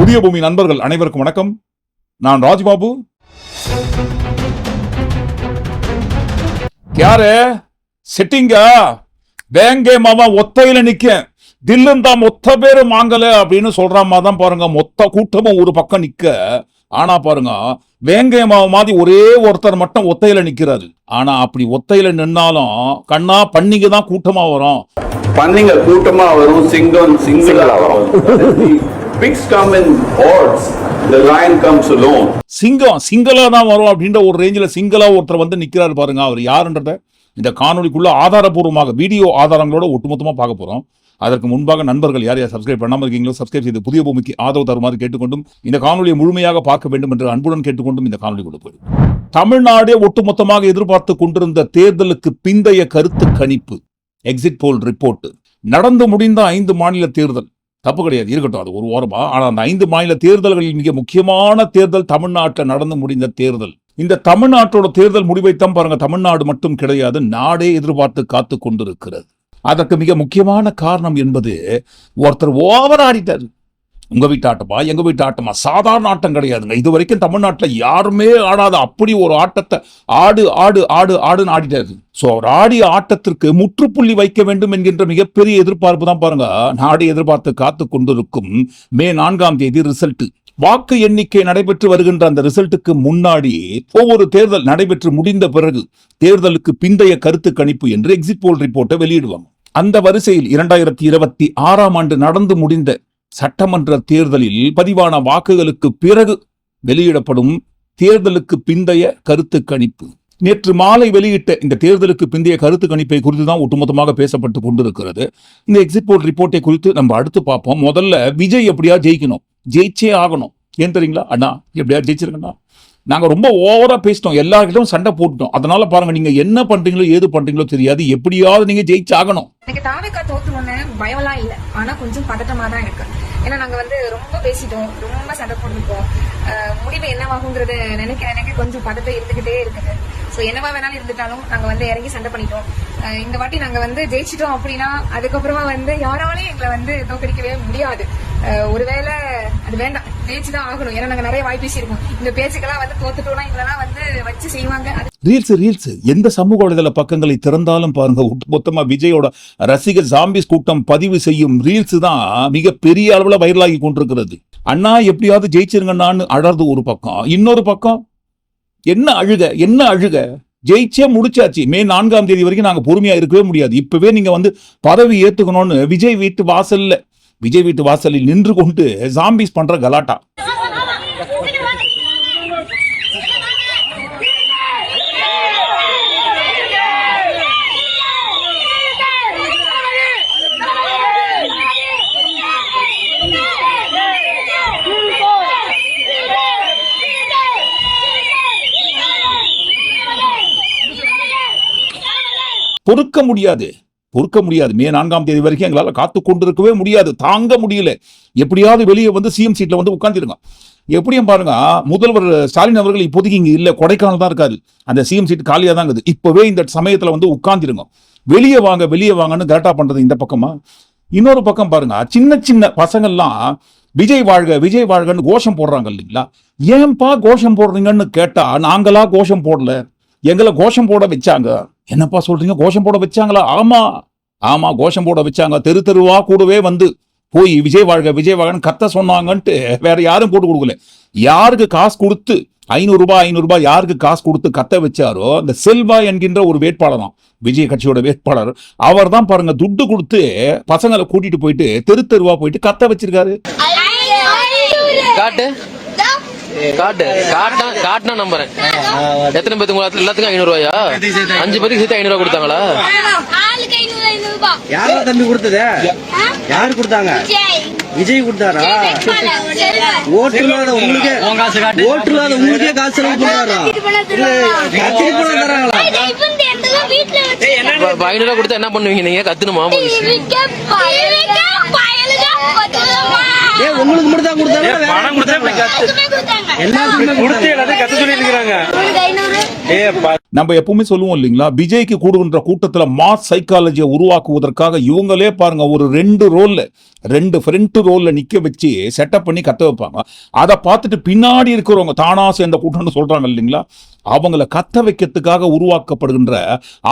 புதிய பூமி நண்பர்கள் அனைவருக்கும் வணக்கம். நான் ராஜ்பாபு. யாரு செட்டிங்கா வேங்கே மாமா ஒத்தையில நிக்க தில்லுந்தா மொத்த பேரு மாங்கல அப்படின்னு சொல்ற மாதிரி தான் பாருங்க. மொத்த கூட்டமும் ஒரு பக்கம் நிக்க. ஆனா பாருங்க, வேங்கை மாவு மாதிரி ஒரே ஒருத்தர் மட்டும் ஒத்தையில நிக்கிறாரு. ஆனா அப்படி ஒத்தையில நின்னாலும் கண்ணா பன்னிங்க தான் கூட்டமா வரும். பன்னிங்க கூட்டமா வரும், சிங்கம் சிங்களா வரும். Pigs come in hordes, the lion comes alone. சிங்கம் சிங்களா தான் வரும் அப்படின்ற ஒரு ரேஞ்சில சிங்களா ஒருத்தர் வந்து நிக்கிறாரு பாருங்க. அவர் யாருன்றத இந்த காணொலிக்குள்ள ஆதாரபூர்வமாக வீடியோ ஆதாரங்களோட ஒட்டுமொத்தமா பார்க்க போறோம். அதற்கு முன்பாக நண்பர்கள் யார் யார் சப்ஸ்கிரைப் பண்ணாமல் இருக்கீங்களோ சப்ஸ்கிரைப் செய்து புதிய பூமிக்கு ஆதரவு தருமாறு கேட்டுக்கொண்டும் இந்த காணொலியை முழுமையாக பார்க்க வேண்டும் என்று அன்புடன் கேட்டுக்கொண்டும் இந்த காணொலி கொண்டு போயிடும். தமிழ்நாடே ஒட்டுமொத்தமாக எதிர்பார்த்து கொண்டிருந்த தேர்தலுக்கு பிந்தைய கருத்து கணிப்பு எக்ஸிட் போல் ரிப்போர்ட் நடந்து முடிந்த 5 மாநில தேர்தல் தப்பு கிடையாது, இருக்கட்டும், அது ஒரு வாரமா. ஆனால் அந்த 5 மாநில தேர்தல்களில் மிக முக்கியமான தேர்தல் தமிழ்நாட்டில் நடந்து முடிந்த தேர்தல். இந்த தமிழ்நாட்டோட தேர்தல் முடிவைத்தான் பாருங்க, தமிழ்நாடு மட்டும் கிடையாது, நாடே எதிர்பார்த்து காத்து கொண்டிருக்கிறது. அதற்கு மிக முக்கியமான காரணம் என்பது ஒருத்தர் ஓவர் ஆடிட்டாரு. உங்க வீட்டு ஆட்டமா எங்க வீட்டு ஆட்டமா சாதாரண ஆட்டம் கிடையாதுங்க. இது வரைக்கும் தமிழ்நாட்டில் யாருமே ஆடாத அப்படி ஒரு ஆட்டத்தை ஆடு ஆடு ஆடு ஆடுன்னு ஆடிட்டாரு. சோ அவர் ஆடிய ஆட்டத்திற்கு முற்றுப்புள்ளி வைக்க வேண்டும் என்கின்ற மிகப்பெரிய எதிர்பார்ப்பு தான் பாருங்க நாடு எதிர்பார்த்து காத்து கொண்டிருக்கும் மே 4ஆம் தேதி ரிசல்ட். வாக்கு எண்ணிக்கை நடைபெற்று வருகின்ற அந்த ரிசல்ட்டுக்கு முன்னாடி ஒவ்வொரு தேர்தல் நடைபெற்று முடிந்த பிறகு தேர்தலுக்கு பிந்தைய கருத்து கணிப்பு என்று எக்ஸிட் போல் ரிப்போர்ட்டை வெளியிடுவாங்க. அந்த வரிசையில் 2026ஆம் ஆண்டு நடந்து முடிந்த சட்டமன்ற தேர்தலில் பதிவான வாக்குகளுக்கு பிறகு வெளியிடப்படும் தேர்தலுக்கு பிந்தைய கருத்து கணிப்பு. நேற்று மாலை வெளியிட்ட இந்த தேர்தலுக்கு பிந்தைய கருத்து கணிப்பை குறித்து தான் ஒட்டுமொத்தமாக பேசப்பட்டு கொண்டிருக்கிறது. இந்த எக்ஸிட் போல் ரிப்போர்ட்டை குறித்து நம்ம அடுத்து பார்ப்போம். முதல்ல விஜய் எப்படியா ஜெயிக்கணும், ஜெயிச்சே ஆகணும். ஏன் தெரியுங்களா அண்ணா, எப்படியா ஜெயிச்சிருக்கண்ணா. நாங்க ரொம்ப ஓவரா பேசிட்டோம், எல்லார்கிட்டும் சண்டை போட்டுட்டோம். அதனால பாருங்க, நீங்க என்ன பண்றீங்களோ ஏது பண்றீங்களோ தெரியாது, எப்படியாவது நீங்க ஜெயிச்சாகணும். எனக்கு தாவேக்கா தோத்துருவோன்னு பயம்லாம் இல்லை, ஆனா கொஞ்சம் பதட்டமா தான் இருக்கு. ஏன்னா நாங்க ரொம்ப பேசிட்டோம், ரொம்ப சண்டை போட்டுருக்கோம். முடிவு என்னவாகுங்கிறது நினைக்க கொஞ்சம் பதட்டம் இருந்துகிட்டே இருக்குது. ஸோ என்னவா வேணாலும் இருந்துட்டாலும் நாங்க இறங்கி சண்டை பண்ணிட்டோம். இந்த வாட்டி நாங்க ஜெயிச்சிட்டோம் அப்படின்னா அதுக்கப்புறமா யாராலையும் எங்களை தோக்கடிக்கவே முடியாது. ஒருவேளை அது வேண்டாம், ஜெயிச்சுதான் ஆகணும். ஏன்னா நாங்க நிறைய வாய் பேசியிருக்கோம். இந்த பேச்சுக்கெல்லாம் தோத்துட்டோம்னா எங்களெல்லாம் வச்சு செய்வாங்க. ரீல்ஸ் எந்த சமூக வலைதள பக்கங்களை திறந்தாலும் பாருங்க, மொத்தமா விஜயோட ரசிகர் ஜாம்பிஸ் கூட்டம் பதிவு செய்யும் ரீல்ஸ் தான் மிக பெரிய அளவுல வைரலாகி கொண்டிருக்கிறது. அண்ணா எப்படியாவது ஜெயிச்சிருங்கண்ணான்னு அழறது ஒரு பக்கம், இன்னொரு பக்கம் என்ன அழுக ஜெயிச்சே முடிச்சாச்சு. மே 4ஆம் தேதி வரைக்கும் நாங்க பொறுமையா இருக்கவே முடியாது. இப்பவே நீங்க பதவி ஏத்துக்கணும்னு விஜய் வீட்டு வாசலில் நின்று கொண்டு ஜாம்பிஸ் பண்ற கலாட்டா. பொறுக்க முடியாது. மே 4ஆம் தேதி வரைக்கும் எங்களால் காத்து கொண்டிருக்கவே முடியாது, தாங்க முடியல. எப்படியாவது வெளியே சிஎம் சீட்ல உட்கார்ந்துருங்க. எப்படியும் பாருங்க, முதல்வர் ஸ்டாலின் அவர்கள் இப்போதைக்கு இங்க இல்ல, கொடைக்கானல் தான் இருக்காரு. அந்த சிஎம் சீட் காலியா தான் இருக்குது. இப்பவே இந்த சமயத்துல உட்கார்ந்துருங்க. வெளியே வாங்கன்னு கரெக்டா பண்றது இந்த பக்கமா. இன்னொரு பக்கம் பாருங்க, சின்ன பசங்கள்லாம் விஜய் வாழ்கன்னு கோஷம் போடுறாங்க இல்லைங்களா. ஏன்பா கோஷம் போடுறீங்கன்னு கேட்டா, நாங்களா கோஷம் போடல, எங்களை கோஷம் போட வச்சாங்க. என்னப்பா சொல்றீங்க, கோஷம் போட வச்சாங்களா? ஆமா கோஷம் போட வச்சாங்க. தெருவா கூடவே போய் விஜய் வாழ்கன்னு கத்த சொன்னாங்கன்ட்டு வேற யாரும் போட்டு கொடுக்கல. யாருக்கு காசு கொடுத்து 500 ரூபாய் யாருக்கு காசு கொடுத்து கத்த வச்சாரோ அந்த செல்வா என்கின்ற ஒரு வேட்பாளர் தான், விஜய் கட்சியோட வேட்பாளர். அவர் தான் பாருங்க துட்டு கொடுத்து பசங்களை கூட்டிட்டு போயிட்டு தெருவா போயிட்டு கத்த வச்சிருக்காரு. காட்டுனா நம்புறேன். எத்தனை பேருக்கு எல்லாத்துக்கும் 500 ரூபாயா? 5 பேருக்கு சேர்த்து 500 ரூபாய் கொடுத்தாங்களா? யாரு தம்பி கொடுத்தது? யாரு கொடுத்தாங்க? விஜய் கொடுத்தாரா? ஓட்டு இல்லாத உங்களுக்கே காசு செலவு பண்ணாரா? 500 ரூபாய் கொடுத்தா என்ன பண்ணுவீங்க நீங்க? கத்துணுமா? உங்களுக்கு மட்டும் தான் கொடுத்தாங்க பணம் கொடுத்தா இப்படி கத்து எல்லாத்துக்குமே கொடுத்து எல்லாத்தையும் கத்த சொல்லி இருக்கிறாங்க. நம்ம எப்பவுமே சொல்லுவோம் இல்லைங்களா, விஜய்க்கு கூடுகின்ற கூட்டத்துல மாஸ் சைக்காலஜியை உருவாக்குவதற்காக இவங்களே பாருங்க ஒரு 2 ஃப்ரண்ட் ரோல்ல நிக்க வச்சு செட்டப் பண்ணி கத்த வைப்பாங்க. அதை பார்த்துட்டு பின்னாடி இருக்கிறவங்க தானா சேர்ந்த கூட்டம்னு சொல்றாங்க இல்லைங்களா, அவங்கள கத்த வைக்கிறதுக்காக உருவாக்கப்படுகின்ற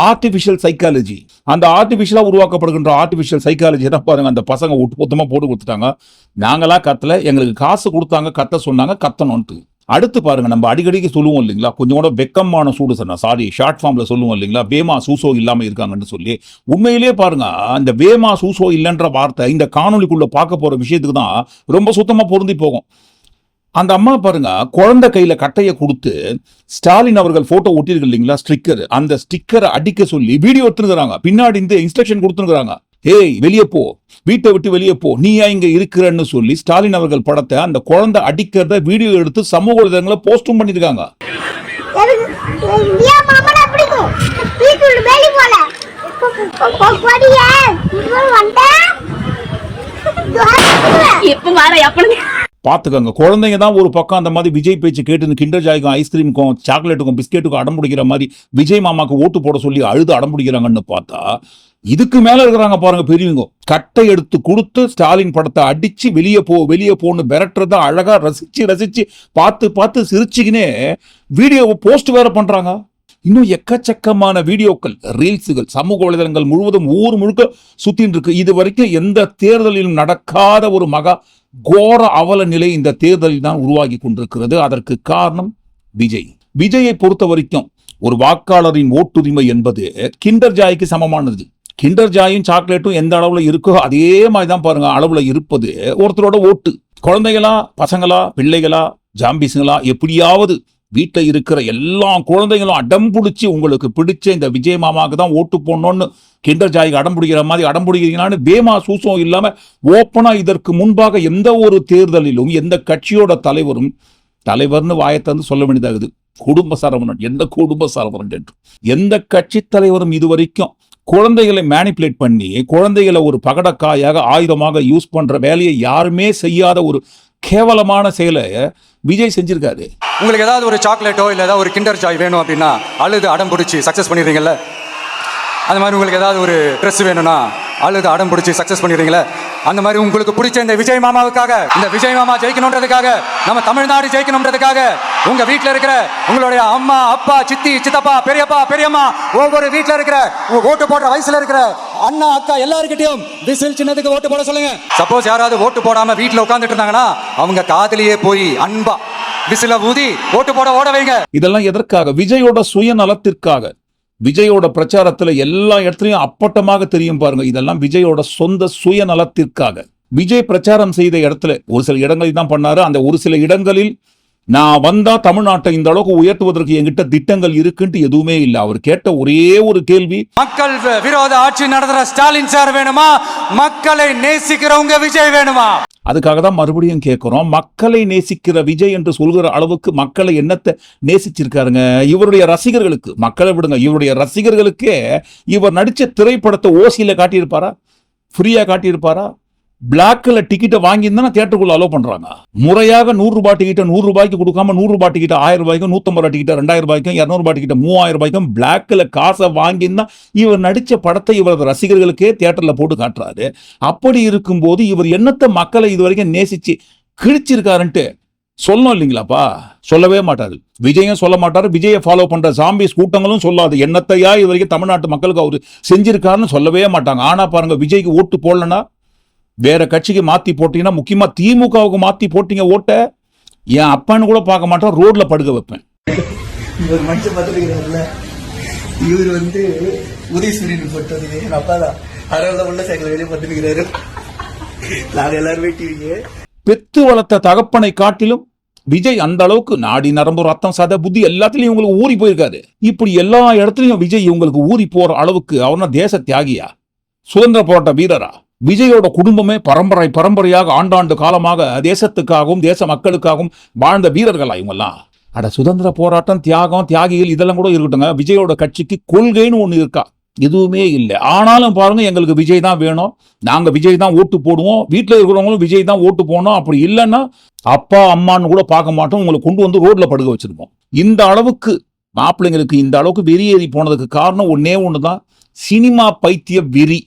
ஆர்டிபிஷியல் சைக்காலஜி, அந்த ஆர்டிபிஷியலா உருவாக்கப்படுகின்ற ஆர்டிபிஷியல் சைக்காலஜி தான் பாருங்க அந்த பசங்க ஒட்டுமொத்தமா போட்டு கொடுத்துட்டாங்க. நாங்களா கத்தல, எங்களுக்கு காசு கொடுத்தாங்க, கத்த சொன்னாங்க, கத்தணும்ட்டு. அடுத்து பாருங்க, நம்ம அடிக்கடிக்கு சொல்லுவோம் இல்லைங்களா, கொஞ்சம் கூட வெக்கமான சூடு சாரி ஷார்ட் ஃபார்ம்ல சொல்லுவோம் இல்லைங்களா, வேமா சூசோ இல்லாம இருக்காங்கன்னு சொல்லி. உண்மையிலேயே பாருங்க, அந்த வேமா சூசோ இல்லைன்ற வார்த்தை இந்த காணொலிக்குள்ள பார்க்க போற விஷயத்துக்கு தான் ரொம்ப சுத்தமா பொருந்தி போகும். அந்த அம்மா பாருங்க, குழந்தை கையில கட்டையை கொடுத்து ஸ்டாலின் அவர்கள் போட்டோ ஒட்டிருக்கு இல்லைங்களா, ஸ்டிக்கர், அந்த ஸ்டிக்கரை அடிக்க சொல்லி வீடியோ எடுத்துருக்காங்க. பின்னாடி இந்த இன்ஸ்ட்ரக்ஷன் கொடுத்துருக்காங்க, ஏய் வெளியே போ, வீட்டை விட்டு வெளியே போ, நீயா இங்க இருக்கிறன்னு சொல்லி ஸ்டாலின் அவர்கள் படத்தை அந்த குழந்தை அடிக்கிறத வீடியோ எடுத்து சமூக வலைதளங்களை போஸ்டும் பண்ணிருக்காங்க. பாத்துக்கங்க, குழந்தைங்க தான் ஒரு பக்கம் அந்த மாதிரி விஜய் பேச்சு கேட்டு கிண்டர் ஜாய்க்கும் ஐஸ்கிரீமுக்கும் சாக்லேட்டுக்கும் பிஸ்கெட்டுக்கும் அடம் பிடிக்கிற மாதிரி விஜய் மாமாக்கு ஓட்டு போட சொல்லி அழுது அடம் பிடிக்கிறாங்கன்னு பார்த்தா, இதுக்கு மேல இருக்கிறாங்க பாருங்க பெரியவங்க, கட்டை எடுத்து கொடுத்து ஸ்டாலின் படத்தை அடிச்சு வெளியே போன்னு விரட்டுறத அழகா ரசிச்சு பார்த்து சிரிச்சுக்கினே வீடியோவை போஸ்ட் வேற பண்றாங்க. இன்னும் எக்கச்சக்கமான வீடியோக்கள், ரீல்ஸுகள் சமூக வலைதளங்கள் முழுவதும் ஊர் முழுக்க சுத்தின்னு இருக்கு. இது வரைக்கும் எந்த தேர்தலிலும் நடக்காத ஒரு மகா கோர அவல நிலை இந்த தேர்தலில் தான் உருவாகி கொண்டிருக்கிறது. அதற்கு காரணம் விஜயை பொறுத்த வரைக்கும் ஒரு வாக்காளரின் ஓட்டுரிமை என்பது கிண்டர் ஜாய்க்கு சமமானது. கிண்டர் ஜாயும் சாக்லேட்டும் எந்த அளவுல இருக்கோ அதே மாதிரிதான் பாருங்க அளவுல இருப்பது ஒருத்தரோட ஓட்டு. குழந்தைகளா, பசங்களா, பிள்ளைகளா, ஜாம்பிஸுங்களா, எப்படியாவது வீட்டில் இருக்கிற எல்லா குழந்தைகளும் அடம் பிடிச்சி உங்களுக்கு பிடிச்ச இந்த விஜய் மாமாவுக்கு தான் ஓட்டு போடணும்னு கிண்டர் ஜாய்க்கு அடம் பிடிக்கிற மாதிரி அடம் பிடிக்கிறீங்களான்னு வேமா சூசம் இல்லாம ஓப்பனா இதற்கு முன்பாக எந்த ஒரு தேர்தலிலும் எந்த கட்சியோட தலைவர்னு வாயத்தந்து சொல்ல வேண்டியதாகுது. குடும்ப சரவணன், எந்த குடும்ப சரவணன் என்று எந்த கட்சி தலைவரும் இதுவரைக்கும் குழந்தைகளை மேனிப்புலேட் பண்ணி குழந்தைகளை ஒரு பகடக்காயாக ஆயுதமாக யூஸ் பண்ற வேலையை யாருமே செய்யாத ஒரு கேவலமான செயலை விஜய் செஞ்சிருக்காரு. உங்களுக்கு ஏதாவது ஒரு சாக்லேட்டோ இல்லை ஏதாவது ஒரு கிண்டர் ஜாய் வேணும் அப்படின்னா அழுது அடம் பிடிச்சி சக்ஸஸ் பண்ணிடுறீங்கல்ல, அந்த மாதிரி உங்களுக்கு ஏதாவது ஒரு ட்ரெஸ் வேணும்னா அழுது அடம் பிடிச்சி சக்ஸஸ் பண்ணிடுறீங்களே, அந்த மாதிரி உங்களுக்கு பிடிச்ச இந்த விஜய் மாமாவுக்காக, இந்த விஜய் மாமா ஜெயிக்கணுன்றதுக்காக, நம்ம தமிழ்நாடு ஜெயிக்கணுன்றதுக்காக உங்க வீட்டில் இருக்கிற உங்களுடைய அம்மா, அப்பா, சித்தி, சித்தப்பா, பெரியப்பா, பெரியம்மா, ஒவ்வொரு வீட்டில் இருக்கிற ஓட்டு போடுற வயசுல இருக்கிற அண்ணா, அக்கா எல்லாருக்கிட்டையும் விசில் சின்னதுக்கு ஓட்டு போட சொல்லுங்க. சப்போஸ் யாராவது ஓட்டு போடாம வீட்டில் உட்காந்துட்டு இருந்தாங்கன்னா அவங்க காதலியே போய் அன்பா விசில ஊதி ஓட்டு போட ஓட வைங்க. இதெல்லாம் எதற்காக? விஜயோட சுயநலத்திற்காக. விஜயோட பிரச்சாரத்துல எல்லா இடத்துலயும் அப்பட்டமாக தெரியும் பாருங்க, இதெல்லாம் விஜயோட சொந்த சுயநலத்திற்காக. விஜய் பிரச்சாரம் செய்த இடத்துல ஒரு சில இடங்களில் தான் பண்ணாரு. அந்த ஒரு சில இடங்களில் நான் வந்தா தமிழ்நாட்டை இந்த அளவுக்கு உயர்த்துவதற்கு என்கிட்ட திட்டங்கள் இருக்குன்ட்டு எதுவுமே இல்லை. அவர் கேட்ட ஒரே ஒரு கேள்வி, மக்கள் விரோத ஆட்சி நடத்துற ஸ்டாலின் சார் வேணுமா, மக்களை நேசிக்கிறவங்க விஜய் வேணுமா? அதுக்காக தான் மறுபடியும் கேட்கிறோம், மக்களை நேசிக்கிற விஜய் என்று சொல்கிற அளவுக்கு மக்களை என்னத்தை நேசிச்சிருக்காருங்க? இவருடைய ரசிகர்களுக்கு, மக்களை விடுங்க, இவருடைய ரசிகர்களுக்கே இவர் நடிச்ச திரைப்படத்தை ஓசியில காட்டியிருப்பாரா, ஃப்ரீயா காட்டியிருப்பாரா? பிளாக்ல டிக்கெட்டை வாங்கியிருந்தா தியேட்டருக்குள்ள அலோவ் பண்றாங்க. முறையாக 100 ரூபாய் டிக்கெட்டை 100 ரூபாய்க்கு கொடுக்காம 100 ரூபாய் டிக்கெட் 1000 ரூபாய்க்கும், 150 ரூபாய் டிக்கெட் 2000 ரூபாய்க்கும், 200 ரூபாய் டிக்கெட் 3000 ரூபாய்க்கும் பிளாக்ல காசை வாங்கியிருந்தா இவர் நடிச்ச படத்தை இவரது ரசிகர்களுக்கே தியேட்டர்ல போட்டு காட்டுறாரு. அப்படி இருக்கும்போது இவர் என்னத்தை மக்களை இது வரைக்கும் நேசிச்சு கிழிச்சிருக்காருன்ட்டு சொல்லணும் இல்லைங்களாப்பா? சொல்லவே மாட்டாரு. விஜயும் சொல்ல மாட்டாரு, விஜயை ஃபாலோ பண்ற ஜாம்பிஸ் கூட்டங்களும் சொல்லாது. என்னத்தையா இது வரைக்கும் தமிழ்நாட்டு மக்களுக்கு அவரு செஞ்சிருக்காருன்னு சொல்லவே மாட்டாங்க. ஆனா பாருங்க, விஜய்க்கு ஓட்டு போடலன்னா வேற கட்சிக்கு மாத்தி போட்டீங்கன்னா, முக்கியமா திமுகவுக்கு மாத்தி போட்டீங்க ஓட்ட, என் அப்பான்னு கூட பார்க்க மாட்டோம், ரோட்ல படுக்க வைப்பேன். ஒரு மனுஷன் பார்த்துருக்கிறாருல, இவர் உதயசூரியன் போட்டது என் அப்பா தான். அதனால உள்ள சைக்கிள் வெளியே பார்த்துருக்கிறாரு. நாங்க எல்லாருமே டிவிக்கு பெத்து வளர்த்த தகப்பனை காட்டிலும் விஜய் அந்த அளவுக்கு நாடி நரம்பு ரத்தம் சத புத்தி எல்லாத்துலயும் உங்களுக்கு ஊறி போயிருக்காரு. இப்படி எல்லா இடத்துலயும் விஜய் உங்களுக்கு ஊறி போற அளவுக்கு அவனா தேச தியாகியா, சுதந்திர போராட்ட வீரரா? விஜயோட குடும்பமே பரம்பரையாக ஆண்டாண்டு காலமாக தேசத்துக்காகவும் தேச மக்களுக்காகவும் வாழ்ந்த வீரர்களா இவங்கெல்லாம்? அட, சுதந்திர போராட்டம், தியாகம், தியாகிகள் இதெல்லாம் கூட இருக்கட்டுங்க, விஜயோட கட்சிக்கு கொள்கைன்னு ஒண்ணு இருக்கா? எதுவுமே இல்லை. ஆனாலும் பாருங்க, எங்களுக்கு விஜய் தான் வேணும், நாங்க விஜய் தான் ஓட்டு போடுவோம், வீட்டில் இருக்கிறவங்களும் விஜய் தான் ஓட்டு போடணும், அப்படி இல்லைன்னா அப்பா அம்மான்னு கூட பார்க்க மாட்டோம், உங்களை கொண்டு வந்து ரோட்ல படுக்க வச்சிருப்போம். இந்த அளவுக்கு மாப்பிள்ளைங்களுக்கு இந்த அளவுக்கு வெறியேறி போனதுக்கு காரணம் ஒன்னே ஒண்ணுதான், சினிமா பைத்திய வெறி.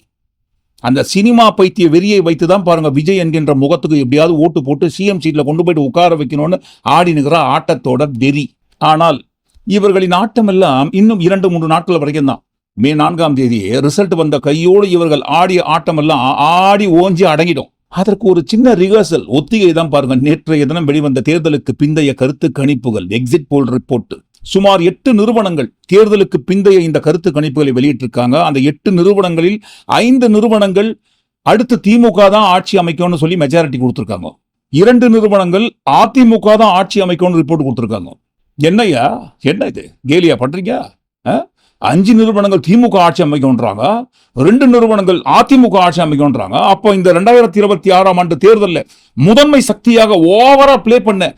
அந்த சினிமா பைத்திய வெறியை வைத்து தான் பாருங்க விஜய் என்கின்ற முகத்துக்கு எப்படியாவது ஓட்டு போட்டு சிஎம் சீட்ல கொண்டு போயிட்டு உட்கார வைக்கணும்னு ஆடி நிற்கிற ஆட்டத்தோட வெறி. ஆனால் இவர்களின் ஆட்டம் எல்லாம் இன்னும் 2-3 நாட்கள் வரைக்கும் தான். மே 4ஆம் தேதி ரிசல்ட் வந்த கையோடு இவர்கள் ஆடிய ஆட்டம் எல்லாம் ஆடி ஓஞ்சி அடங்கிடும். அதற்கு ஒரு சின்ன ரிஹர்சல் ஒத்திகை தான் பாருங்க. நேற்றைய தினம் வெளிவந்த தேர்தலுக்கு பிந்தைய கருத்து கணிப்புகள், எக்ஸிட் போல் ரிப்போர்ட். சுமார் 8 நிறுவனங்கள் தேர்தலுக்கு பிந்தைய இந்த கருத்து கணிப்புகளை வெளியிட்டிருக்காங்க. அந்த 8 நிறுவனங்களில் 5 நிறுவனங்கள் அடுத்து திமுக தான் ஆட்சி அமைக்கும்னு சொல்லி மெஜாரிட்டி கொடுத்திருக்காங்க. 2 நிறுவனங்கள் அதிமுக தான் ஆட்சி அமைக்கும்னு ரிப்போர்ட் கொடுத்திருக்காங்க. என்னையா, என்ன இது கேலியா பண்றீங்க? 5 நிறுவனங்கள் திமுக ஆட்சி அமைக்கும்ன்றாங்க, 2 நிறுவனங்கள் அதிமுக ஆட்சி அமைக்கும்ன்றாங்க. அப்போ இந்த 2026ஆம் ஆண்டு தேர்தலில் முதன்மை சக்தியாக ஓவரா பிளே பண்ண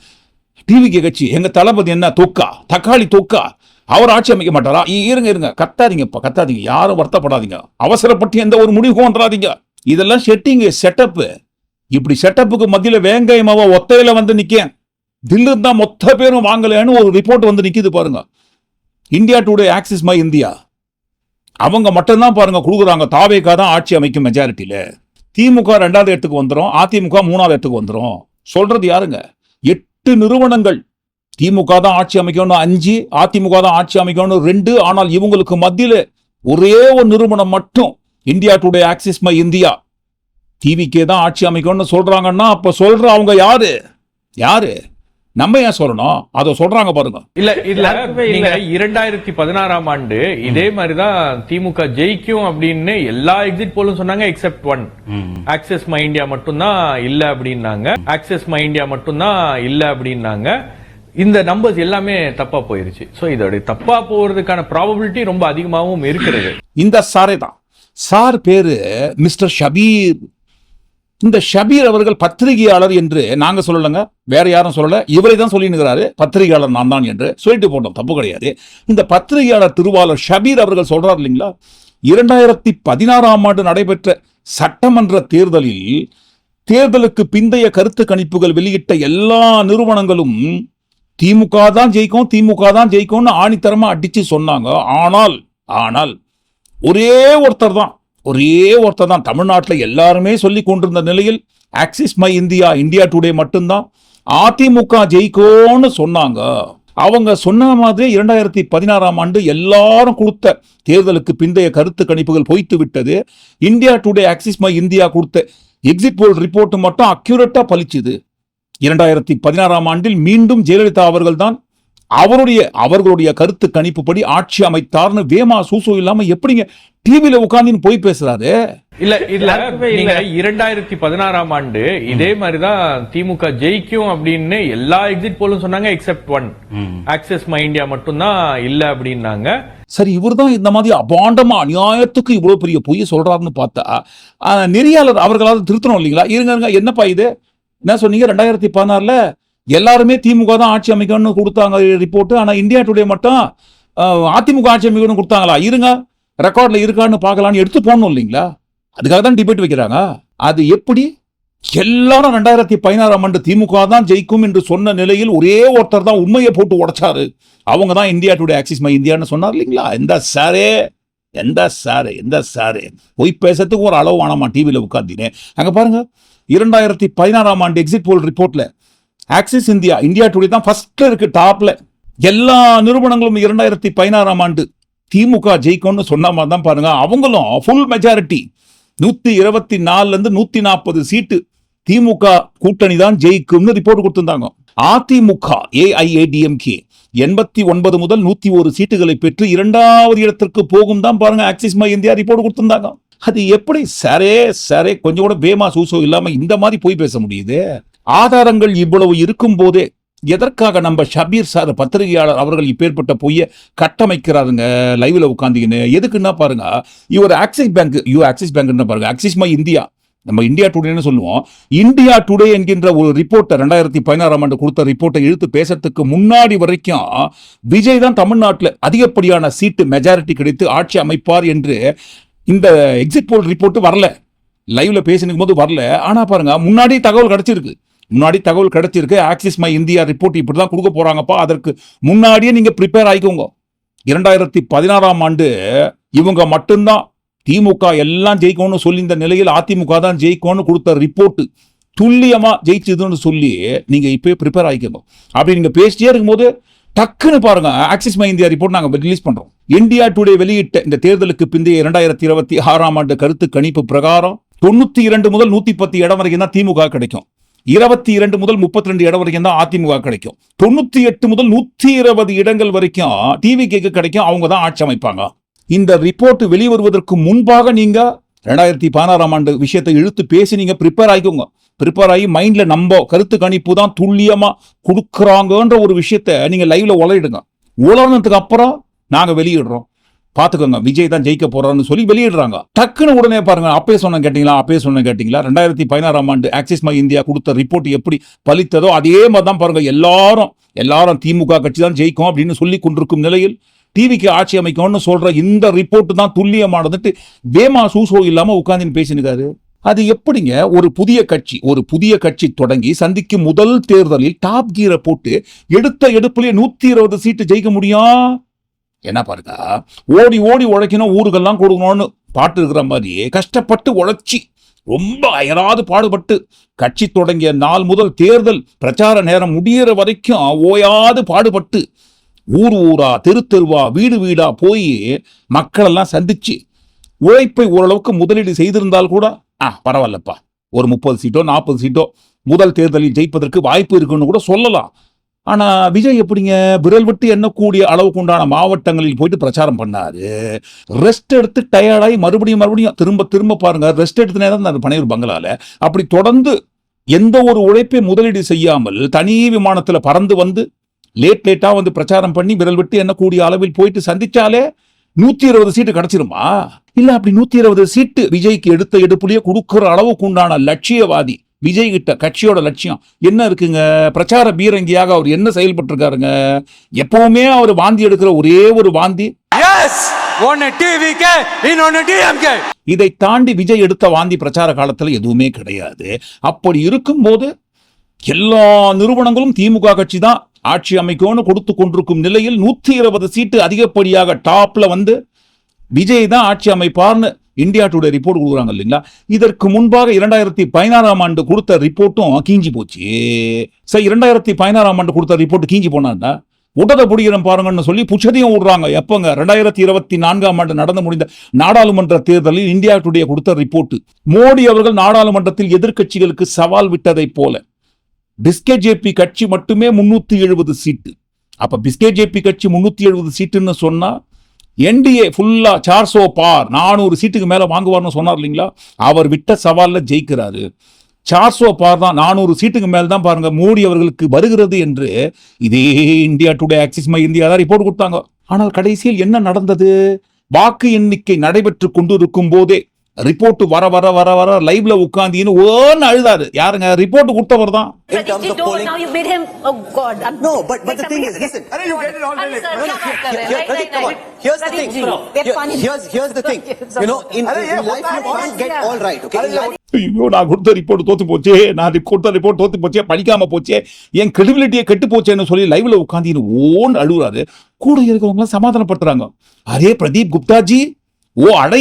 டிவிகே கட்சி, எங்க தளபதி என்ன தொக்கா, தக்காளி தொக்கா, அவர் ஆட்சி அமைக்க மாட்டாரா? இருங்க, கத்தாதீங்க, யாரும் வருத்தப்படாதீங்க, அவசரப்பட்டு எந்த ஒரு முடிவுக்கும் வந்துடாதீங்க. இதெல்லாம் செட்டிங், செட்டப். இப்படி செட்டப்புக்கு மத்தியில வேங்காயமாவ ஒத்தையில வந்து நிக்க, தில்லு தான் மொத்த பேரும் வாங்கலன்னு ஒரு ரிப்போர்ட் வந்து நிக்குது பாருங்க. India today, axis My India, அவங்க மட்டும்தான் பாருங்க கொடுக்குறாங்க தாவேகா தான் ஆட்சி அமைக்கும் மெஜாரிட்டியில, திமுக 2வது இடத்துக்கு வந்துடும், அதிமுக 3வது இடத்துக்கு வந்துடும். சொல்றது யாருங்க? 8 நிறுவனங்கள் திமுக தான் ஆட்சி அமைக்கணும் 5, அதிமுக தான் ஆட்சி அமைக்கணும் 2. ஆனால் இவங்களுக்கு மத்தியில ஒரே ஒரு நிறுவனம் மட்டும் India today, axis My India, TVK தான் ஆட்சி அமைக்கணும்னு சொல்றாங்கன்னா அப்ப சொல்ற அவங்க யாரு? நம்ம ஏன் சொல்லணும்? அதை சொல்றாங்க பாருங்க. இல்ல நீங்க 2016ஆம் ஆண்டு இதே மாதிரிதான் திமுக ஜெயிக்கும் அப்படின்னு எல்லா எக்ஸிட் போலும் சொன்னாங்க, எக்ஸெப்ட் 1. ஆக்சஸ் மை இந்தியா மட்டும்தான் இல்ல அப்படின்னாங்க. இந்த நம்பர்ஸ் எல்லாமே தப்பா போயிருச்சு. சோ இதோட தப்பா போறதுக்கான ப்ராபபிலிட்டி ரொம்ப அதிகமாகவும் இருக்கிறது. இந்த சாரே தான், சார் பேரு மிஸ்டர் ஷபீர். இந்த ஷபீர் அவர்கள் பத்திரிகையாளர் என்று நாங்க சொல்லலங்க, வேற யாரும் சொல்லல, இவரை தான் சொல்லினுக்கிறாரு பத்திரிகையாளர் நான் தான் என்று சொல்லிட்டு போட்டோம், தப்பு கிடையாது. இந்த பத்திரிகையாளர் திருவாளர் ஷபீர் அவர்கள் சொல்றாரு இல்லைங்களா, 2016ஆம் ஆண்டு நடைபெற்ற சட்டமன்ற தேர்தலில் தேர்தலுக்கு பிந்தைய கருத்து கணிப்புகள் வெளியிட்ட எல்லா நிறுவனங்களும் திமுக தான் ஜெயிக்கும்னு ஆணித்தரமா அடிச்சு சொன்னாங்க. ஆனால் ஒரே ஒருத்தர் தான் தமிழ்நாட்டில் எல்லாருமே சொல்லி கொண்டிருந்த நிலையில் axis My India, India today மட்டும்தான் அதிமுக ஜெயிக்கும்னு சொன்னாங்க. அவங்க சொன்ன மாதிரி 2016ஆம் ஆண்டு எல்லாரும் கொடுத்த தேர்தலுக்கு பிந்தைய கருத்து கணிப்புகள் பொய்த்து விட்டது. India today, axis My India கொடுத்த எக்ஸிட் போல் ரிப்போர்ட் மட்டும் அக்யூரேட்டா பலிச்சுது. 2016ஆம் ஆண்டில் மீண்டும் ஜெயலலிதா அவர்கள் தான் அவர்களுடைய கருத்து கணிப்புப்படி ஆட்சி அமைத்தார்னு வேமா சூசோ இல்லாம எப்படிங்க டிவில உட்கார்ந்து போய் பேசுறாரு? இல்ல நீங்க 2016ஆம் ஆண்டு இதே மாதிரிதான் திமுக ஜெயிக்கும் அப்படின்னு எல்லா எக்ஸிட் போலும் சொன்னாங்க, எக்ஸெப்ட் 1. ஆக்சஸ் மை இந்தியா மட்டும்தான் இல்ல அப்படின்னாங்க. சரி, இவர் தான் இந்த மாதிரி அபாண்டமா அநியாயத்துக்கு இவ்வளவு பெரிய பொய் சொல்றாருன்னு பார்த்தா நெறியாளர் அவர்களாவது திருத்தணும் இல்லைங்களா? இருங்க, என்னப்பா இது, என்ன சொன்னீங்க? 2016ல எல்லாருமே திமுக தான் ஆட்சி அமைக்கணும்னு கொடுத்தாங்க ரிப்போர்ட், ஆனா இந்தியா டுடே மட்டும் அதிமுக ஆட்சி அமைக்கணும்னு கொடுத்தாங்களா? இருங்க, ரெக்கார்ட்ல இருக்கான்னு பார்க்கலான்னு எடுத்து போடணும் இல்லைங்களா? அதுக்காக தான் டிபேட் வைக்கிறாங்க. அது எப்படி? எல்லாரும் 2016ஆம் ஆண்டு திமுக தான் ஜெயிக்கும் என்று சொன்ன நிலையில் ஒரே ஒருத்தர் தான் உண்மையை போட்டு உடைச்சாரு. அவங்க தான் இந்தியா டுடே, ஆக்சிஸ் மை இந்தியான்னு சொன்னார் இல்லைங்களா? எந்த சாரே போய் பேசுறதுக்கு ஒரு அளவு ஆனாமா டிவியில உட்கார்ந்தீங்க. அங்க பாருங்க, 2016ஆம் ஆண்டு எக்ஸிட் போல் ரிப்போர்ட்ல ஆக்சிஸ் இந்தியா, இந்தியா டுடே தான் ஃபர்ஸ்ட்ல இருக்கு, டாப்ல. எல்லா நிறுவனங்களும் 2016ஆம் ஆண்டு திமுக ஜெயிக்கும்னு சொன்ன மாதிரி தான் பாருங்க, அவங்களும் ஃபுல் மெஜாரிட்டி 124ல இருந்து 140 சீட்டு திமுக கூட்டணி தான் ஜெயிக்கும்னு ரிப்போர்ட் கொடுத்திருந்தாங்க. அதிமுக ஏஐஏடிஎம்கே 89 முதல் 101 சீட்டுகளை பெற்று 2வது இடத்திற்கு போகும் தான் பாருங்க ஆக்சிஸ் மை இந்தியா ரிப்போர்ட் கொடுத்திருந்தாங்க. அது எப்படி சரே கொஞ்சம் கூட வேமா சூசோ இல்லாம இந்த மாதிரி போய் பேச முடியுது? ஆதாரங்கள் இவ்வளவு இருக்கும் போதே எதற்காக நம்ம ஷபீர் சார் பத்திரிகையாளர் அவர்கள் இப்பேற்பட்ட பொய்ய கட்டமைக்கிறாருங்க லைவ்ல உட்காந்துக்கின்னு? எதுக்குன்னா பாருங்க, இவர் ஆக்சிஸ் பேங்க் பாருங்க, ஆக்சிஸ் மை இந்தியா நம்ம இந்தியா டுடேன்னு சொல்லுவோம். இந்தியா டுடே என்கின்ற ஒரு ரிப்போர்ட்டை 2016 ஆண்டு கொடுத்த ரிப்போர்ட்டை இழுத்து பேசுறதுக்கு முன்னாடி வரைக்கும் விஜய் தான் தமிழ்நாட்டில் அதிகப்படியான சீட்டு மெஜாரிட்டி கிடைத்து ஆட்சி அமைப்பார் என்று இந்த எக்ஸிட் போல் ரிப்போர்ட் வரல, லைவ்ல பேசினுக்கும் போது வரல. ஆனா பாருங்க, முன்னாடி தகவல் கிடைச்சிருக்கு. ஆக்சிஸ் மை இந்தியா ரிப்போர்ட் இப்படிதான் கொடுக்க போறாங்கப்பா, அதற்கு முன்னாடியே நீங்க ப்ரிப்பேர் ஆயிக்கோங்க. 2016 ஆண்டு இவங்க மட்டும்தான் திமுக எல்லாம் ஜெயிக்கும்னு சொல்லி இந்த நிலையில் அதிமுக தான் ஜெயிக்கும்னு கொடுத்த ரிப்போர்ட் துல்லியமா ஜெயிச்சதுன்னு சொல்லி நீங்க இப்பயே ப்ரிப்பேர் ஆயிக்கணும். அப்படி நீங்க பேசிட்டே இருக்கும்போது டக்குன்னு பாருங்க, ஆக்சிஸ் மை இந்தியா ரிப்போர்ட் நாங்க ரிலீஸ் பண்றோம். இந்தியா டுடே வெளியிட்ட இந்த தேர்தலுக்கு பிந்தைய 2026 ஆண்டு கருத்து கணிப்பு பிரகாரம் 92 முதல் 110 இடம் வரைக்கும் தான் திமுக கிடைக்கும். 22 முதல் 32 இடம் வரைக்கும் தான் அதிமுக கிடைக்கும். 98 முதல் 120 இடங்கள் வரைக்கும் டிவிகேக்கு கிடைக்கும். அவங்க தான் ஆட்சி அமைப்பாங்க. இந்த ரிப்போர்ட் வெளிவருவதற்கு முன்பாக நீங்க 2016 ஆண்டு விஷயத்தை இழுத்து பேசி நீங்க ப்ரிப்பேர் ஆகிக்கோங்க. ப்ரிப்பேர் ஆகி மைண்ட்ல நம்ம கருத்து கணிப்பு தான் துல்லியமா கொடுக்குறாங்கன்ற ஒரு விஷயத்த நீங்க லைவ்ல உளறிடுங்க. உளர்னதுக்கு அப்புறம் நாங்க வெளியிடுறோம், பாத்துக்கோங்க விஜய் தான் ஜெயிக்க போறான்னு சொல்லி வெளியிடுறாங்க. டக்குன்னு உடனே பாருங்க, அப்பே சொன்ன கேட்டீங்களா 2016 ஆண்டு ஆக்சிஸ் மை இந்தியா கொடுத்த ரிப்போர்ட் எப்படி பலித்ததோ அதே மாதிரி தான் பாருங்க, எல்லாரும் திமுக கட்சி தான் ஜெயிக்கும் அப்படின்னு சொல்லி கொண்டிருக்கும் நிலையில் டிவிக்கு ஆட்சி அமைக்கும்னு சொல்ற இந்த ரிப்போர்ட் தான் துல்லியமானதுட்டு வேமா சூசோ இல்லாம உட்கார்ந்து பேசினுக்காரு. அது எப்படிங்க ஒரு புதிய கட்சி தொடங்கி சந்திக்கும் முதல் தேர்தலில் டாப் கீரை போட்டு எடுப்புலயே 120 சீட்டு ஜெயிக்க முடியும்? என்ன பாருங்க, ஓடி உழைக்கணும், ஊருக்கெல்லாம் கொடுக்கணும்னு பாட்டு இருக்கிற மாதிரி கஷ்டப்பட்டு உழைச்சி ரொம்ப அயராது பாடுபட்டு கட்சி தொடங்கிய நாள் முதல் தேர்தல் பிரச்சார நேரம் முடிகிற வரைக்கும் ஓயாது பாடுபட்டு ஊரா தெருவா வீடா போய் மக்கள் எல்லாம் சந்திச்சு உழைப்பை ஓரளவுக்கு முதலீடு செய்திருந்தால் கூட பரவாயில்லப்பா, ஒரு 30 சீட்டோ 40 சீட்டோ முதல் தேர்தலில் ஜெயிப்பதற்கு வாய்ப்பு இருக்குன்னு கூட சொல்லலாம். ஆனா விஜய் எப்படிங்க விரல் விட்டு எண்ணக்கூடிய அளவுக்கு உண்டான மாவட்டங்களில் போயிட்டு பிரச்சாரம் பண்ணாரு. ரெஸ்ட் எடுத்து டயர்டாகி மறுபடியும் திரும்ப பாருங்க, ரெஸ்ட் எடுத்துனே தான் பனையூர் பங்களால. அப்படி தொடர்ந்து எந்த ஒரு உழைப்பை முதலீடு செய்யாமல் தனி விமானத்துல பறந்து வந்து லேட்டா வந்து பிரச்சாரம் பண்ணி விரல் விட்டு எண்ணக்கூடிய அளவில் போயிட்டு சந்திச்சாலே 120 சீட்டு கிடைச்சிருமா? இல்ல அப்படி 120 சீட்டு விஜய்க்கு எடுப்புலயே கொடுக்கிற அளவுக்கு உண்டான லட்சியவாதி விஜய் கிட்ட கட்சியோட லட்சியம் என்ன இருக்குங்க? பிரச்சார பீரங்கியாக அவர் என்ன செயல்பட்டு இருக்காருங்க? எப்பவுமே அவர் வாந்தி எடுக்கிற ஒரே ஒரு வாந்தி, இதை தாண்டி விஜய் எடுத்த வாந்தி பிரச்சார காலத்துல எதுவுமே கிடையாது. அப்படி இருக்கும்போது எல்லா நிறுவனங்களும் திமுக கட்சி தான் ஆட்சி அமைக்கும்னு கொடுத்து கொண்டிருக்கும் நிலையில் 120 சீட்டு அதிகப்படியாக டாப்ல வந்து விஜய் தான் ஆட்சி அமைப்பார்னு இந்தியா டுடே ரிப்போர்ட் கொடுக்குறாங்க இல்லைங்களா? இதற்கு முன்பாக 2016 ஆண்டு கொடுத்த ரிப்போர்ட்டும் கீஞ்சி போச்சு. சரி, 2016 ஆண்டு கொடுத்த ரிப்போர்ட் கீஞ்சி போனா உடத புடிக்கிறோம் பாருங்கன்னு சொல்லி புச்சதையும் விடுறாங்க. எப்பங்க 2024 ஆண்டு நடந்து முடிந்த நாடாளுமன்ற தேர்தலில் இந்தியா டுடே கொடுத்த ரிப்போர்ட், மோடி அவர்கள் நாடாளுமன்றத்தில் எதிர்க்கட்சிகளுக்கு சவால் விட்டதை போல பிஸ்கே ஜேபி கட்சி மட்டுமே 370 சீட்டு. அப்ப பிஸ்கே ஜேபி கட்சி 370 சீட்டுன்னு சொன்னா என்டிஏ ஃபுல்லா 400 பார் 400 சீட்டுக்கு மேல வாங்குவார்னு சொன்னார் இல்லைங்களா? அவர் விட்ட சவால்ல ஜெயிக்கிறாரு. 400 பார் தான், 400 சீட்டுக்கு மேல தான் பாருங்க மோடி அவர்களுக்கு வருகிறது என்று இதே India today axis My India தான் ரிப்போர்ட் கொடுத்தாங்க. ஆனால் கடைசியில் என்ன நடந்தது? வாக்கு எண்ணிக்கை நடைபெற்று கொண்டிருக்கும் போதே ரிப்போர்ட் வர லைவ்ல உட்கார்ந்து ஓன்னு அழுதாரு. யாருங்க? ரிப்போர்ட் கொடுத்தவர் தான். ஐயோ, நான் கொடுத்த ரிப்போர்ட் தோத்து போச்சே, படிக்காம போச்சே, என் கிரெடிபிலிட்டியை கெட்டு போச்சேன்னு சொல்லி லைவ்ல உட்காந்து ஓன்னு அழுகுறாரு. கூட இருக்கவங்க சமாதானப்படுத்துறாங்க. அரே பிரதீப் குப்தா ஜி, அடை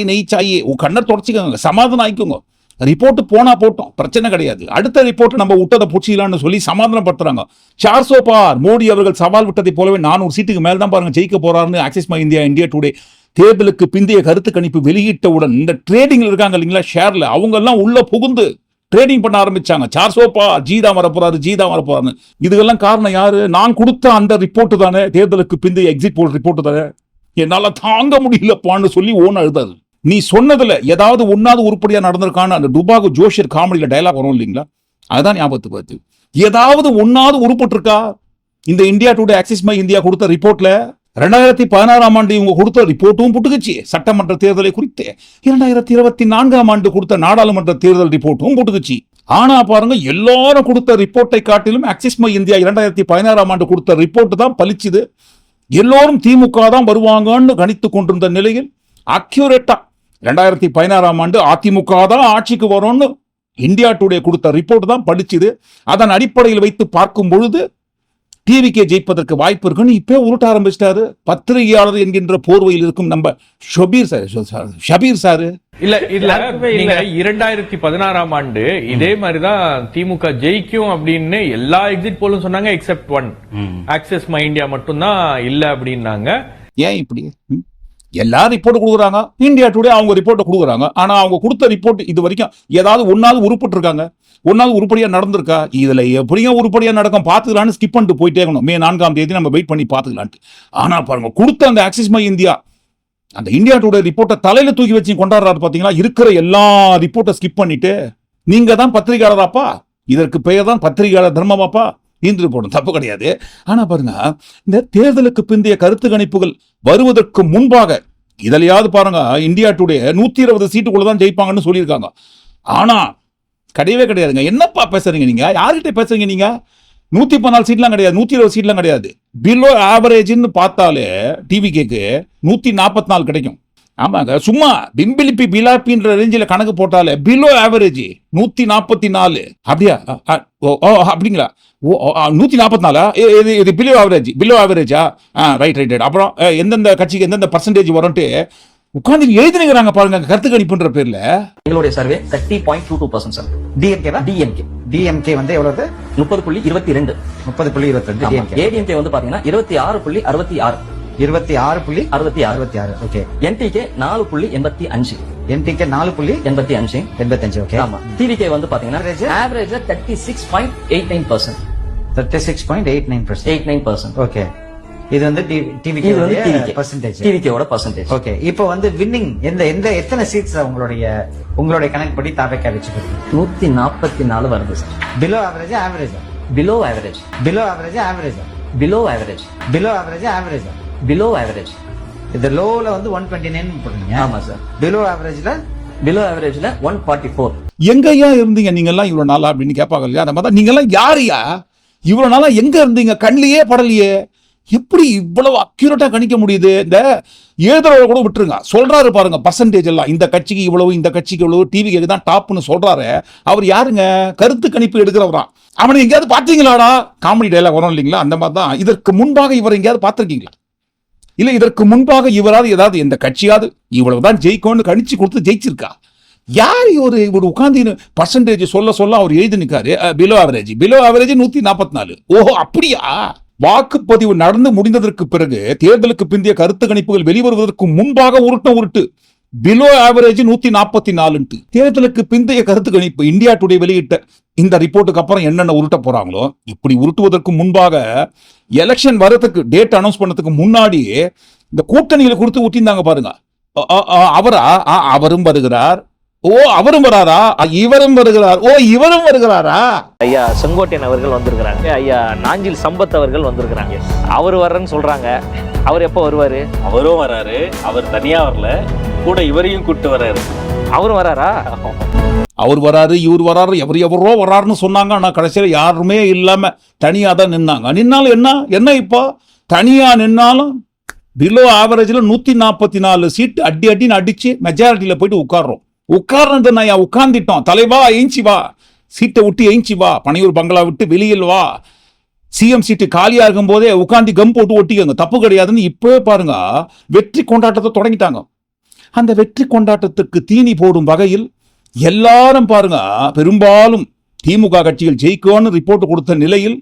நெய் சாயே, கண்ணை தொடச்சிக்கோங்க, சமாதானம் ஆயிக்கோங்க. ரிப்போர்ட் போனா போட்டோம், பிரச்சனை கிடையாது. அடுத்த ரிப்போர்ட் நம்ம விட்டதை பூச்சிக்கலான்னு சொல்லி சமாதானப்படுத்துறாங்க. 400 பார் மோடி அவர்கள் சவால் விட்டதை போலவே 400 சீட்டுக்கு மேல தான் பாருங்க ஜெயிக்க போறாருன்னு ஆக்சிஸ் மை இந்தியா டுடே தேர்தலுக்கு பிந்தைய கருத்து கணிப்பு வெளியிட்டவுடன் இந்த ட்ரேடிங்ல இருக்காங்க இல்லைங்களா, ஷேர்ல, அவங்க எல்லாம் உள்ள புகுந்து ட்ரேடிங் பண்ண ஆரம்பிச்சாங்க. 400 பார் ஜீதா வரப்போறாரு. இதுக்கெல்லாம் காரணம் யாரு? நான் கொடுத்த அந்த ரிப்போர்ட் தானே, தேர்தலுக்கு பிந்தைய எக்ஸிட் போல் ரிப்போர்ட் தானே. என்னால தாங்க முடியலப்பான்னு சொல்லி ஓன் அழுதாரு. நீ சொன்னதுல ஏதாவது ஒன்னாவது உருப்படியா நடந்திருக்கான்னு அந்த டுபாகு ஜோஷியர் காமெடியில டயலாக் வரும் இல்லைங்களா, அதுதான் ஞாபகத்துக்கு வருது. ஏதாவது ஒன்னாவது உருப்பட்டு இருக்கா இந்த India today axis My India கொடுத்த ரிப்போர்ட்ல? 2016 ஆண்டு இவங்க கொடுத்த ரிப்போர்ட்டும் புட்டுக்குச்சு சட்டமன்ற தேர்தலை குறித்து. 2024 கொடுத்த நாடாளுமன்ற தேர்தல் ரிப்போர்ட்டும் புட்டுக்குச்சு. ஆனா பாருங்க, எல்லாரும் கொடுத்த ரிப்போர்ட்டை காட்டிலும் ஆக்சிஸ் மை இந்தியா 2016 கொடுத்த ரிப்போர்ட் தான் பலிச்சுது. எல்லோரும் திமுக தான் வருவாங்கன்னு கணித்து கொண்டிருந்த நிலையில் அக்யூரேட்டா 2016 அதிமுக தான் ஆட்சிக்கு வரும்னு இந்தியா டுடே கொடுத்த ரிப்போர்ட் தான் படிச்சுது. அதன் அடிப்படையில் வைத்து பார்க்கும் பொழுது டிவிகே ஜெயிப்பதற்கு வாய்ப்பு இருக்குன்னு இப்பே உருட்ட ஆரம்பிச்சிட்டாரு. பத்திரிகையாளர் என்கின்ற போர்வையில் இருக்கும் நம்ம ஷபீர் சாரு. இல்ல நீங்க 2016 இதே மாதிரிதான் திமுக ஜெயிக்கும் அப்படின்னு எல்லா எக்ஸிட் போலும் சொன்னாங்க except one. Axis My India மட்டும்தான் இல்ல அப்படின்னாங்க. ஏன் இப்படி எல்லாரும் ரிப்போர்ட் கொடுக்குறாங்க, இந்தியா டுடே அவங்க ரிப்போர்ட்டை கொடுக்குறாங்க. ஆனா அவங்க கொடுத்த ரிப்போர்ட் இது வரைக்கும் ஏதாவது ஒன்னாவது உருப்பட்டு இருக்காங்க, ஒன்னாவது உருப்படியா நடந்திருக்கா? இதுல எப்படியும் உருப்படியா நடக்கும், பாத்துக்கலான்னு ஸ்கிப் பண்ணிட்டு போயிட்டே இருக்கணும். மே 4 நம்ம வெயிட் பண்ணி பாத்துக்கலான்ட்டு. ஆனா பாருங்க, கொடுத்த அந்த ஆக்சிஸ் மை இந்தியா அந்த இந்தியா டுடே ரிப்போர்ட்டை தலையில தூக்கி வச்சு கொண்டாடுறாரு பாத்தீங்களா. இருக்கிற எல்லா ரிப்போர்ட்டை ஸ்கிப் பண்ணிட்டு நீங்க தான் பத்திரிகையாளராப்பா, இதற்கு பெயர் தான் பத்திரிகையாளர் தர்மமாப்பா, இன்று போடும் தப்பு கிடையாது. ஆனா பாருங்க, இந்த தேர்தலுக்கு பிந்தைய கருத்து கணிப்புகள் வருவதற்கு முன்பாக இதுலயாவது பாருங்க, இந்தியா டுடே 120 சீட்டுக்குள்ள தான் ஜெயிப்பாங்கன்னு சொல்லியிருக்காங்க. ஆனா கிடையவே கிடையாதுங்க. என்னப்பா பேசுறீங்க நீங்க? யார்கிட்ட பேசுறீங்க நீங்க? 114 சீட்லாம் கிடையாது, 120 சீட்லாம் கிடையாது. பிலோ ஆவரேஜ்னு பார்த்தாலே டிவிகேக்கு 144 கிடைக்கும். ஆமாங்க, சும்மா பிம்பிலிப்பி பிலாப்பின்ற ரேஞ்சில் கணக்கு போட்டாலே பிலோ ஆவரேஜ் 144. அப்படியா? அப்படிங்களா? 144 இது பிலோ ஆவரேஜா? ரைட். அப்புறம் எந்தெந்த கட்சிக்கு எந்தெந்த பர்சன்டேஜ் வரும்ட்டு உட்காந்து எழுதினுங்கிறாங்க பாருங்க, கருத்து கணிப்புன்ற பேர்ல. எங்களுடைய சர்வே 30.22% சார். டிஎம்கே வந்து எவ்வளவு? 30.22. 30.22. ஏடிஎம்கே வந்து பாத்தீங்கன்னா 26.66. 26.66. ஓகே. என்டிகே 4.85. என்டிகே 4.85. ஓகே. ஆமா. டிவிகே வந்து பாத்தீங்கன்னா ஆவரேஜ் 36.89%. 36.89%. ஓகே. இது வந்து டிவிகே பர்சன்டேஜ், டிவிகேவோட பர்சன்டேஜ். ஓகே. இப்போ வந்து வின்னிங் எத்தனை சீட்ஸ் உங்களுடைய கணக்கு படி தாவேக்கா வெச்சுக்கிறீங்க? 144 வருது sir. Below average average? Below average. Below average average? Below average. Below average average? Below average. இந்த லோல வந்து 129 போடுறீங்க. ஆமா சார். பிலோ ஆவரேஜ்ல 144. எங்கயா இருந்தீங்க நீங்க எல்லாம் இவ்வளவு நாளா அப்படின்னு கேட்பாங்க இல்லையா? அந்த மாதிரி நீங்க எல்லாம் யாரையா இவ்வளவு நாளா எங்க இருந்தீங்க? கண்ணிலேயே படலையே. எப்படி இவ்வளவு அக்யூரேட்டா கணிக்க முடியுது? இந்த எழுதுறவரை கூட விட்டுருங்க, சொல்றாரு பாருங்க பர்சன்டேஜ் எல்லாம், இந்த கட்சிக்கு இவ்வளவு, இந்த கட்சிக்கு இவ்வளவு, டிவிக்கு தான் டாப்னு சொல்றாரு. அவர் யாருங்க? கருத்து கணிப்பு எடுக்கிறவரா? அவனை எங்கேயாவது பாத்தீங்களாடா? காமெடி டைலாக் வரும் இல்லைங்களா, அந்த மாதிரி தான். இதற்கு முன்பாக இவர் எங்கேயாவது பார்த்திருக்கீங்களா? இல்ல இதற்கு முன்பாக இவராது ஏதாவது எந்த கட்சியாவது இவ்வளவுதான் ஜெயிக்கும்னு கணிச்சு கொடுத்து ஜெயிச்சிருக்கா? யார் இவர் உட்காந்து பர்சன்டேஜ் சொல்ல அவர் எழுதி நிற்காரு? Below average 144. ஓஹோ, அப்படியா? வாக்குப்பதிவு நடந்து முடிந்ததற்கு பிறகு தேர்தலுக்கு பிந்தைய கருத்து கணிப்புகள் வெளிவருவதற்கு முன்பாக உருட்டு பிலோ ஆவரேஜ் 144. தேர்தலுக்கு பிந்தைய கருத்து கணிப்பு இந்தியா டுடே வெளியிட்ட இந்த ரிப்போர்ட்டுக்கு அப்புறம் என்னென்ன உருட்ட போறாங்களோ, இப்படி உருட்டுவதற்கு முன்பாக எலெக்ஷன் வரதுக்கு டேட் அனௌன்ஸ் பண்ணதுக்கு முன்னாடி இந்த கூட்டணிகளை கொடுத்து ஊட்டியிருந்தாங்க பாருங்க. அவரும் வருகிறார், ஓ அவரும் வராரா, இவரும் வருகிறார், ஓ இவரும் வருகிறாரா. ஐயா செங்கோட்டையன் அவர்கள் வந்திருக்கிறாங்க, ஐயா நாஞ்சில் சம்பத் அவர்கள் வந்திருக்கிறாங்க. அவர் வர்றேன்னு சொல்றாங்க. அவர் எப்போ வருவாரு? அவரும் வராரு. அவர் தனியா வரல, கூட இவரையும் கூப்பிட்டு வர்றாரு. அவரும் வராரா? அவர் வராரு, இவர் வராரு, எவரோ வராருன்னு சொன்னாங்க. ஆனா கடைசியில யாருமே இல்லாம தனியா தான் நின்னாங்க. நின்னாலும் என்ன இப்போ தனியா நின்னாலும் பிலோ ஆவரேஜ்ல 144 சீட் அடின்னு அடிச்சு மெஜாரிட்டியில போயிட்டு உட்கார்றது நான் உட்கார்ந்துட்டோம். தலைவா ஏஞ்சி வா, சீட்டை விட்டு ஏஞ்சி வா, பனையூர் பங்களா விட்டு வெளியில் வா, சிஎம் சீட்டு காலியா இருக்கும் போதே உட்காந்து கம் போட்டு ஒட்டிக்கங்க, தப்பு கிடையாதுன்னு இப்போ பாருங்க வெற்றி கொண்டாட்டத்தை தொடங்கிட்டாங்க. அந்த வெற்றி கொண்டாட்டத்துக்கு தீனி போடும் வகையில் எல்லாரும் பாருங்க பெரும்பாலும் திமுக கட்சிகள் ஜெயிக்கும்னு ரிப்போர்ட் கொடுத்த நிலையில்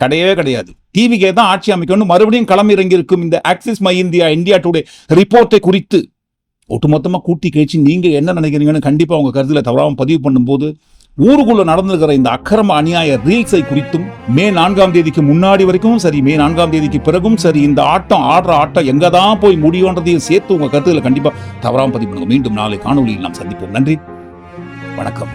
கிடையவே கிடையாது. டிவிகே தான் ஆட்சி அமைக்கணும் மறுபடியும் களமிறங்கி இருக்கும். இந்த ஆக்சிஸ் மை இந்தியா டுடே ரிப்போர்ட்டை குறித்து ஒட்டுமொத்தமா கூட்டி கழிச்சு நீங்க என்ன நினைக்கிறீங்கன்னு கண்டிப்பா உங்க கருத்துல தவறாம பதிவு பண்ணும்போது ஊருக்குள்ள நடந்திருக்கிற இந்த அக்கிரம அநியாய ரீல்ஸை குறித்தும் மே 4 முன்னாடி வரைக்கும் சரி, மே 4 பிறகும் சரி, இந்த ஆடுற ஆட்டம் எங்கதான் போய் முடியும்ன்றதையும் சேர்த்து உங்க கருத்துல கண்டிப்பா தவறாம பதிவு பண்ணுங்க. மீண்டும் நாளை காணொலியில் நாம் சந்திப்போம். நன்றி, வணக்கம்.